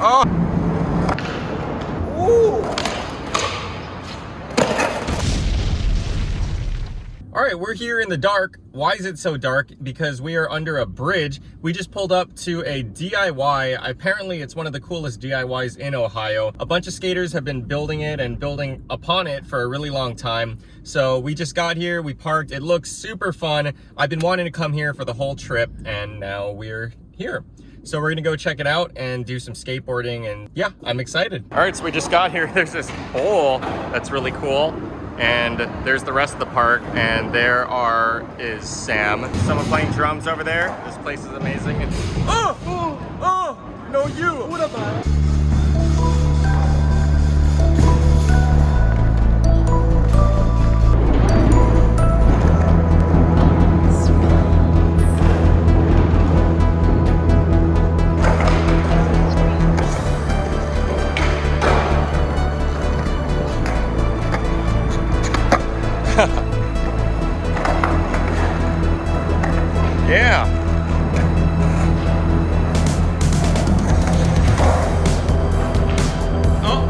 Oh! Ooh! All right, we're here in the dark. Why is it so dark? Because we are under a bridge. We just pulled up to a DIY. Apparently, it's one of the coolest DIYs in Ohio. A bunch of skaters have been building it and building upon it for a really long time. So we just got here, we parked. It looks super fun. I've been wanting to come here for the whole trip, and now we're here. So we're gonna go check it out and do some skateboarding, and yeah, I'm excited. All right, so we just got here. There's this bowl that's really cool. And there's the rest of the park, and is Sam. Someone playing drums over there. This place is amazing. No, you! What about? Yeah. Oh.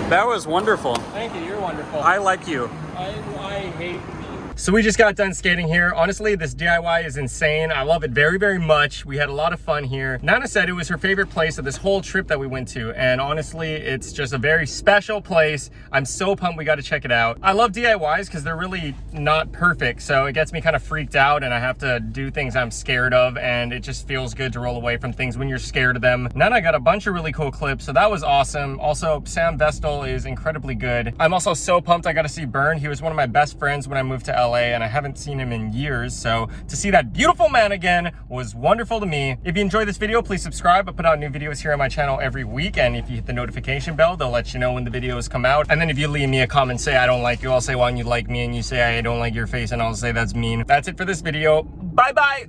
That was wonderful. Thank you, you're wonderful. I like you. I hate me. So we just got done skating here. Honestly, this DIY is insane. I love it very, very much. We had a lot of fun here. Nana said it was her favorite place of this whole trip that we went to. And honestly, it's just a very special place. I'm so pumped we got to check it out. I love DIYs because they're really not perfect. So it gets me kind of freaked out and I have to do things I'm scared of. And it just feels good to roll away from things when you're scared of them. Nana got a bunch of really cool clips. So that was awesome. Also, Sam Vestal is incredibly good. I'm also so pumped I got to see Burn. He was one of my best friends when I moved to LA and I haven't seen him in years. So to see that beautiful man again was wonderful to me. If you enjoyed this video, please subscribe. I put out new videos here on my channel every week. And if you hit the notification bell, they'll let you know when the videos come out. And then if you leave me a comment, say I don't like you, I'll say why don't you like me, and you say I don't like your face, and I'll say that's mean. That's it for this video. Bye bye.